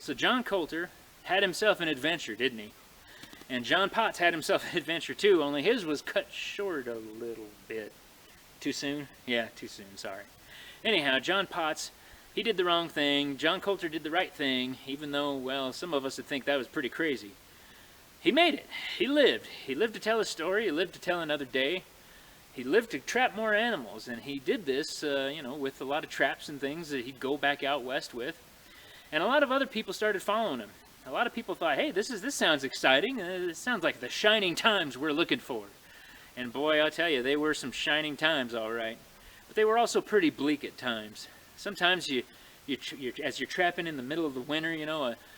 So John Coulter had himself an adventure, didn't he? And John Potts had himself an adventure too, only his was cut short a little bit. Too soon? Yeah, too soon, sorry. Anyhow, John Potts, he did the wrong thing. John Coulter did the right thing, even though, well, some of us would think that was pretty crazy. He made it. He lived. He lived to tell a story. He lived to tell another day. He lived to trap more animals, and he did this, with a lot of traps and things that he'd go back out west with. And a lot of other people started following him. A lot of people thought, hey, this sounds exciting. It sounds like the shining times we're looking for. And boy, I'll tell you, they were some shining times, all right. But they were also pretty bleak at times. Sometimes as you're trapping in the middle of the winter,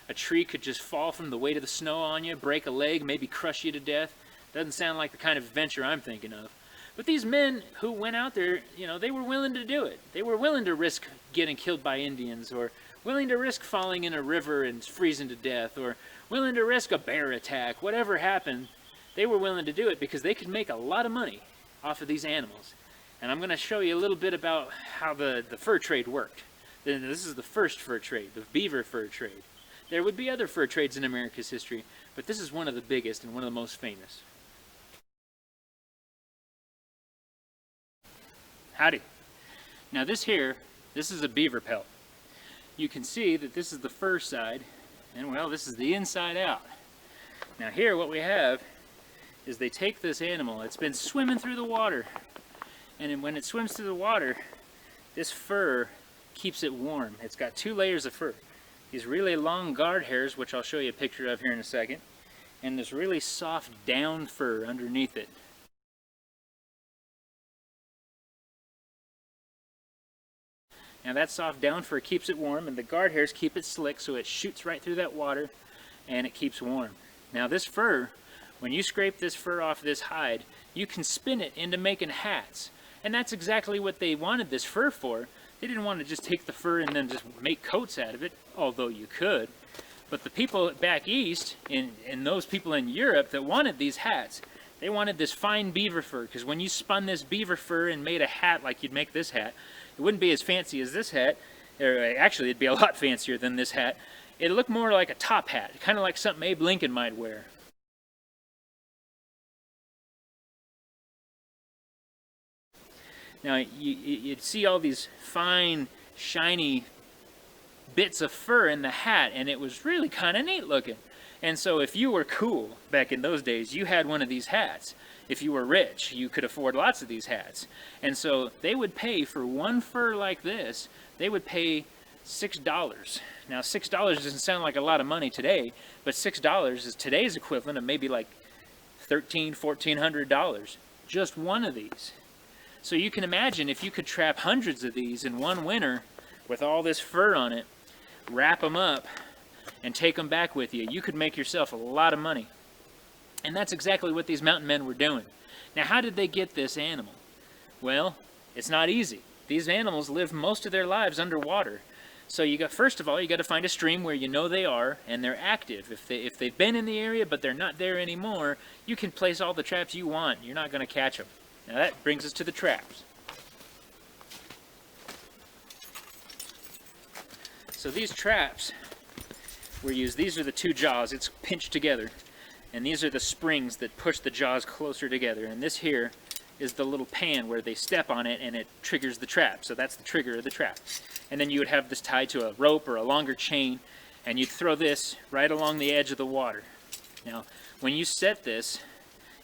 a tree could just fall from the weight of the snow on you, break a leg, maybe crush you to death. Doesn't sound like the kind of adventure I'm thinking of. But these men who went out there, they were willing to do it. They were willing to risk getting killed by Indians, or willing to risk falling in a river and freezing to death, or willing to risk a bear attack. Whatever happened, they were willing to do it because they could make a lot of money off of these animals. And I'm going to show you a little bit about how the fur trade worked. This is the first fur trade, the beaver fur trade. There would be other fur trades in America's history, but this is one of the biggest and one of the most famous. Howdy. Now this is a beaver pelt. You can see that this is the fur side, and well, this is the inside out. Now here what we have is they take this animal, it's been swimming through the water, and when it swims through the water, this fur keeps it warm. It's got 2 layers of fur. These really long guard hairs, which I'll show you a picture of here in a second, and this really soft down fur underneath it. Now that soft down fur keeps it warm, and the guard hairs keep it slick so it shoots right through that water and it keeps warm. Now this fur, when you scrape this fur off this hide, you can spin it into making hats. And that's exactly what they wanted this fur for. They didn't want to just take the fur and then just make coats out of it, although you could. But the people back east, and those people in Europe that wanted these hats, they wanted this fine beaver fur, because when you spun this beaver fur and made a hat like you'd make this hat, it wouldn't be as fancy as this hat, or actually it'd be a lot fancier than this hat. It'd look more like a top hat, kind of like something Abe Lincoln might wear. Now you'd see all these fine, shiny bits of fur in the hat, and it was really kind of neat looking. And so if you were cool back in those days, you had one of these hats. If you were rich, you could afford lots of these hats. And so they would pay for one fur like this, they would pay $6. Now $6 doesn't sound like a lot of money today, but $6 is today's equivalent of maybe like $1,300, $1,400. Just one of these. So you can imagine if you could trap hundreds of these in one winter with all this fur on it, wrap them up, and take them back with you, you could make yourself a lot of money. And that's exactly what these mountain men were doing. Now, how did they get this animal? Well, it's not easy. These animals live most of their lives underwater. So first of all, you got to find a stream where you know they are and they're active. If they've been in the area but they're not there anymore, you can place all the traps you want. You're not going to catch them. Now that brings us to the traps. So these traps were used. These are the 2 jaws. It's pinched together. And these are the springs that push the jaws closer together. And this here is the little pan where they step on it and it triggers the trap. So that's the trigger of the trap. And then you would have this tied to a rope or a longer chain, and you'd throw this right along the edge of the water. Now, when you set this,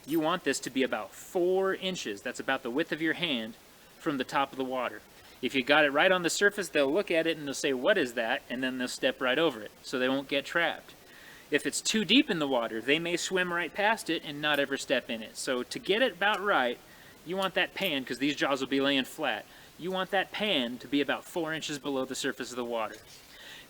you want this to be about 4 inches. That's about the width of your hand from the top of the water. If you got it right on the surface, they'll look at it and they'll say, "What is that?" And then they'll step right over it, so they won't get trapped. If it's too deep in the water, they may swim right past it and not ever step in it. So to get it about right, you want that pan, because these jaws will be laying flat, you want that pan to be about 4 inches below the surface of the water.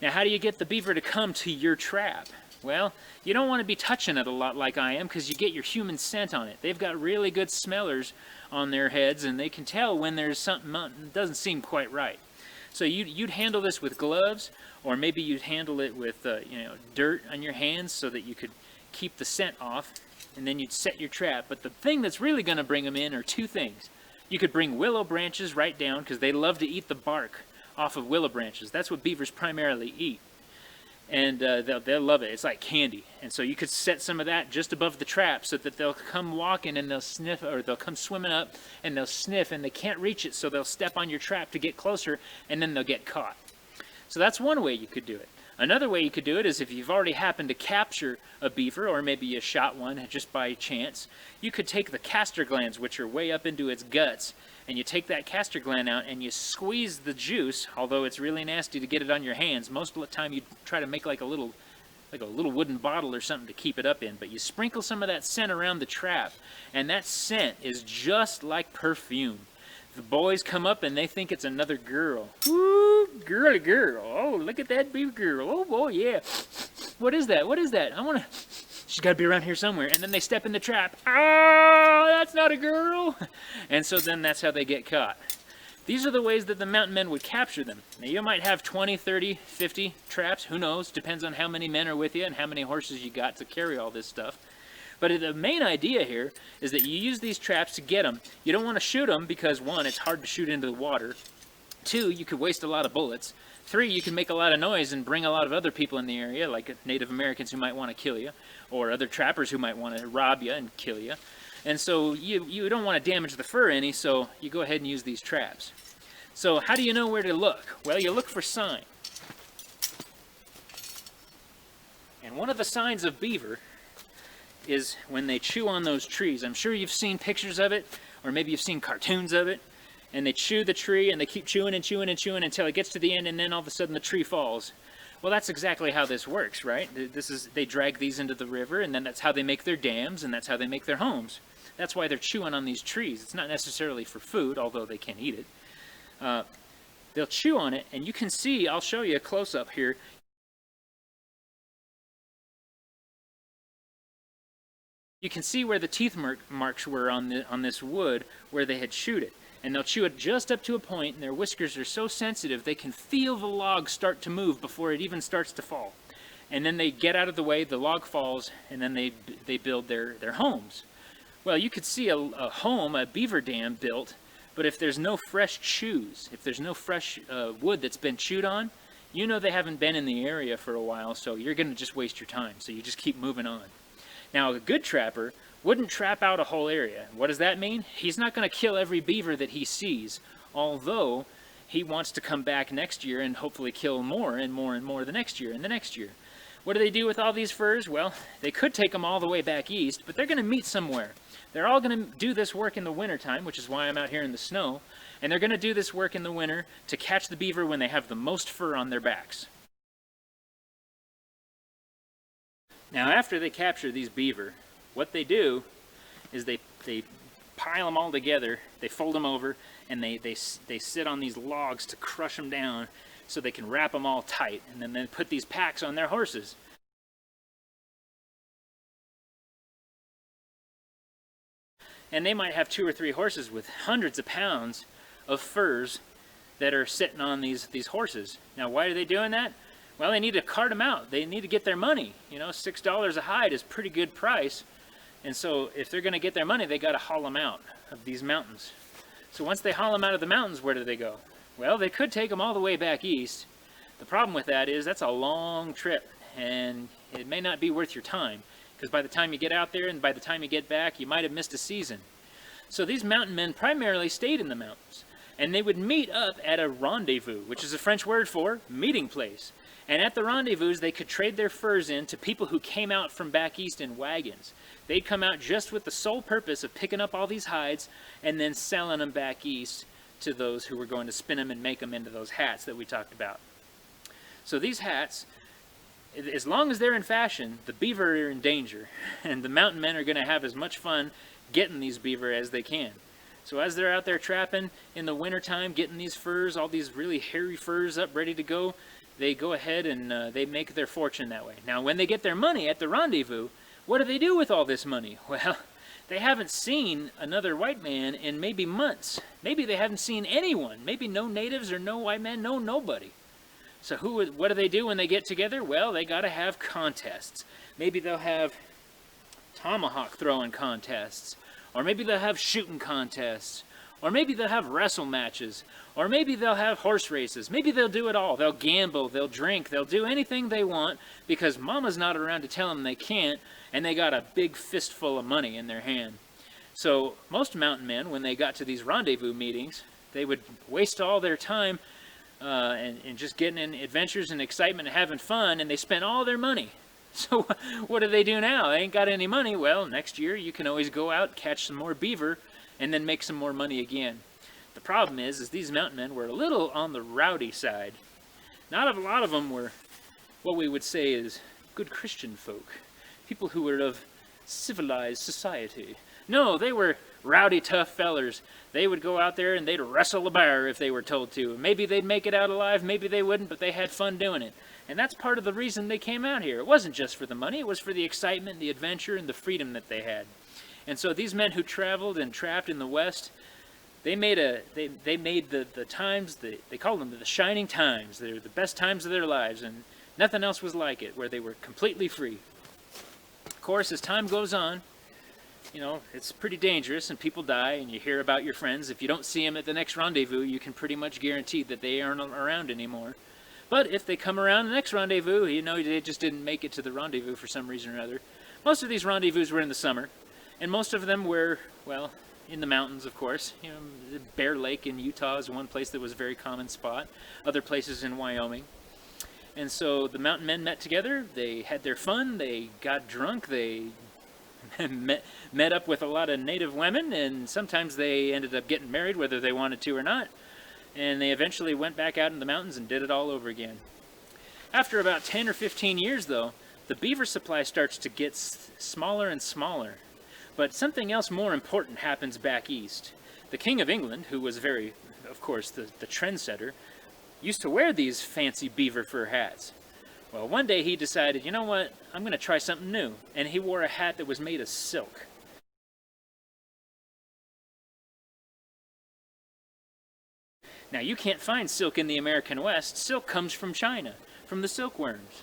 Now, how do you get the beaver to come to your trap? Well, you don't want to be touching it a lot like I am, because you get your human scent on it. They've got really good smellers on their heads, and they can tell when there's something that doesn't seem quite right. So you'd handle this with gloves, or maybe you'd handle it with dirt on your hands so that you could keep the scent off, and then you'd set your trap. But the thing that's really going to bring them in are 2 things. You could bring willow branches right down, because they love to eat the bark off of willow branches. That's what beavers primarily eat. and they'll love it. It's like candy. And so you could set some of that just above the trap so that they'll come walking and they'll sniff, or they'll come swimming up and they'll sniff, and they can't reach it, so they'll step on your trap to get closer, and then they'll get caught. So that's one way you could do it. Another way you could do it is if you've already happened to capture a beaver, or maybe you shot one just by chance, you could take the castor glands, which are way up into its guts, and you take that castor gland out and you squeeze the juice, although it's really nasty to get it on your hands. Most of the time you try to make like a little wooden bottle or something to keep it up in, but you sprinkle some of that scent around the trap, and that scent is just like perfume. The boys come up and they think it's another girl. Woo, girly girl. Oh, look at that beaver girl. Oh boy, yeah. What is that? What is that? She's got to be around here somewhere. And then they step in the trap. Oh, that's not a girl. And so then that's how they get caught. These are the ways that the mountain men would capture them. Now you might have 20, 30, 50 traps. Who knows? Depends on how many men are with you and how many horses you got to carry all this stuff. But the main idea here is that you use these traps to get them. You don't want to shoot them because, one, it's hard to shoot into the water. Two, you could waste a lot of bullets. Three, you can make a lot of noise and bring a lot of other people in the area, like Native Americans who might want to kill you, or other trappers who might want to rob you and kill you. And so you don't want to damage the fur any, so you go ahead and use these traps. So how do you know where to look? Well, you look for sign. And one of the signs of beaver is when they chew on those trees. I'm sure you've seen pictures of it, or maybe you've seen cartoons of it, and they chew the tree and they keep chewing and chewing and chewing until it gets to the end, and then all of a sudden the tree falls. Well, that's exactly how this works, right? They drag these into the river, and then that's how they make their dams, and that's how they make their homes. That's why they're chewing on these trees. It's not necessarily for food, although they can eat it. They'll chew on it, and you can see, I'll show you a close-up here. You can see where the teeth marks were on this wood where they had chewed it. And they'll chew it just up to a point, and their whiskers are so sensitive they can feel the log start to move before it even starts to fall. And then they get out of the way, the log falls, and then they build their homes. Well, you could see a home, a beaver dam built, but if there's no fresh chews, if there's no fresh wood that's been chewed on, you know they haven't been in the area for a while, so you're going to just waste your time. So you just keep moving on. Now, a good trapper wouldn't trap out a whole area. What does that mean? He's not going to kill every beaver that he sees, although he wants to come back next year and hopefully kill more and more and more the next year and the next year. What do they do with all these furs? Well, they could take them all the way back east, but they're going to meet somewhere. They're all going to do this work in the wintertime, which is why I'm out here in the snow, and they're going to do this work in the winter to catch the beaver when they have the most fur on their backs. Now, after they capture these beaver, what they do is they pile them all together, they fold them over, and they sit on these logs to crush them down so they can wrap them all tight, and then they put these packs on their horses. And they might have 2 or 3 horses with hundreds of pounds of furs that are sitting on these horses. Now, why are they doing that? Well, they need to cart them out. They need to get their money. You know, $6 a hide is a pretty good price. And so if they're going to get their money, they got to haul them out of these mountains. So once they haul them out of the mountains, where do they go? Well, they could take them all the way back east. The problem with that is that's a long trip, and it may not be worth your time, because by the time you get out there and by the time you get back, you might have missed a season. So these mountain men primarily stayed in the mountains, and they would meet up at a rendezvous, which is a French word for meeting place. And at the rendezvous, they could trade their furs in to people who came out from back east in wagons. They'd come out just with the sole purpose of picking up all these hides and then selling them back east to those who were going to spin them and make them into those hats that we talked about. So these hats, as long as they're in fashion, the beaver are in danger, and the mountain men are going to have as much fun getting these beaver as they can. So as they're out there trapping in the wintertime, getting these furs, all these really hairy furs up ready to go, they go ahead and they make their fortune that way. Now, when they get their money at the rendezvous, what do they do with all this money? Well, they haven't seen another white man in maybe months. Maybe they haven't seen anyone. Maybe no natives or no white men, nobody. So what do they do when they get together? Well, they got to have contests. Maybe they'll have tomahawk throwing contests, or maybe they'll have shooting contests, Or maybe they'll have wrestle matches. Or maybe they'll have horse races. Maybe they'll do it all. They'll gamble, they'll drink, they'll do anything they want because mama's not around to tell them they can't, and they got a big fistful of money in their hand. So most mountain men, when they got to these rendezvous meetings, they would waste all their time and just getting in adventures and excitement and having fun, and they spent all their money. So what do they do now? They ain't got any money. Well, next year you can always go out, catch some more beaver, and then make some more money again. The problem is these mountain men were a little on the rowdy side. Not a lot of them were what we would say is good Christian folk, people who were of civilized society. No, they were rowdy, tough fellers. They would go out there and they'd wrestle a bear if they were told to. Maybe they'd make it out alive, maybe they wouldn't, but they had fun doing it. And that's part of the reason they came out here. It wasn't just for the money, it was for the excitement, the adventure, and the freedom that they had. And so these men who traveled and trapped in the West, they made the times, they called them the shining times. They were the best times of their lives, and nothing else was like it, where they were completely free. Of course, as time goes on, you know, it's pretty dangerous and people die and you hear about your friends. If you don't see them at the next rendezvous, you can pretty much guarantee that they aren't around anymore. But if they come around the next rendezvous, you know, they just didn't make it to the rendezvous for some reason or other. Most of these rendezvous were in the summer, and most of them were, well, in the mountains, of course. You know, Bear Lake in Utah is one place that was a very common spot. Other places in Wyoming. And so the mountain men met together, they had their fun, they got drunk, they met up with a lot of native women, and sometimes they ended up getting married whether they wanted to or not. And they eventually went back out in the mountains and did it all over again. After about 10 or 15 years, though, the beaver supply starts to get smaller and smaller. But something else more important happens back east. The King of England, who was very, of course, the trendsetter, used to wear these fancy beaver fur hats. Well, one day he decided, you know what, I'm going to try something new. And he wore a hat that was made of silk. Now, you can't find silk in the American West. Silk comes from China, from the silkworms.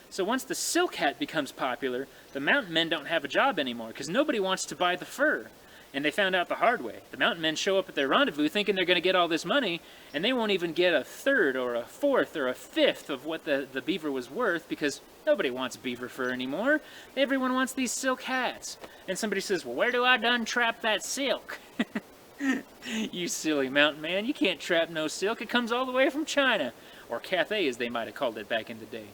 So once the silk hat becomes popular, the mountain men don't have a job anymore because nobody wants to buy the fur. And they found out the hard way. The mountain men show up at their rendezvous thinking they're going to get all this money, and they won't even get a third or a fourth or a fifth of what the beaver was worth because nobody wants beaver fur anymore. Everyone wants these silk hats. And somebody says, well, where do I done trap that silk? You silly mountain man, you can't trap no silk. It comes all the way from China. Or Cathay, as they might have called it back in the day.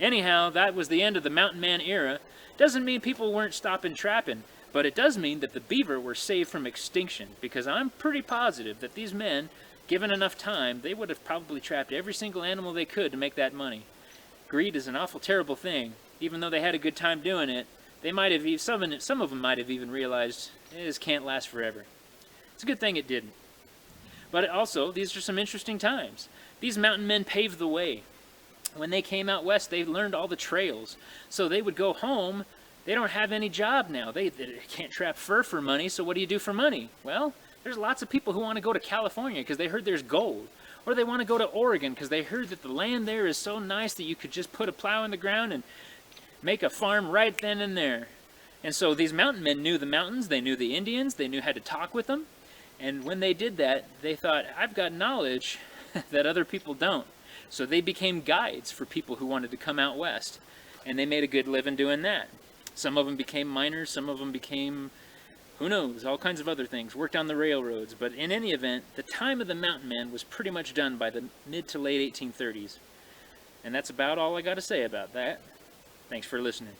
Anyhow, that was the end of the mountain man era. Doesn't mean people weren't stopping trapping, but it does mean that the beaver were saved from extinction, because I'm pretty positive that these men, given enough time, they would have probably trapped every single animal they could to make that money. Greed is an awful terrible thing. Even though they had a good time doing it, they might have, some of them might have even realized this can't last forever. It's a good thing it didn't. But also, these are some interesting times. These mountain men paved the way. When they came out west, they learned all the trails. So they would go home. They don't have any job now. They can't trap fur for money, so what do you do for money? Well, there's lots of people who want to go to California because they heard there's gold. Or they want to go to Oregon because they heard that the land there is so nice that you could just put a plow in the ground and make a farm right then and there. And so these mountain men knew the mountains, they knew the Indians, they knew how to talk with them. And when they did that, they thought, I've got knowledge that other people don't. So they became guides for people who wanted to come out west. And they made a good living doing that. Some of them became miners, some of them became, who knows, all kinds of other things, worked on the railroads. But in any event, the time of the mountain men was pretty much done by the mid to late 1830s. And that's about all I got to say about that. Thanks for listening.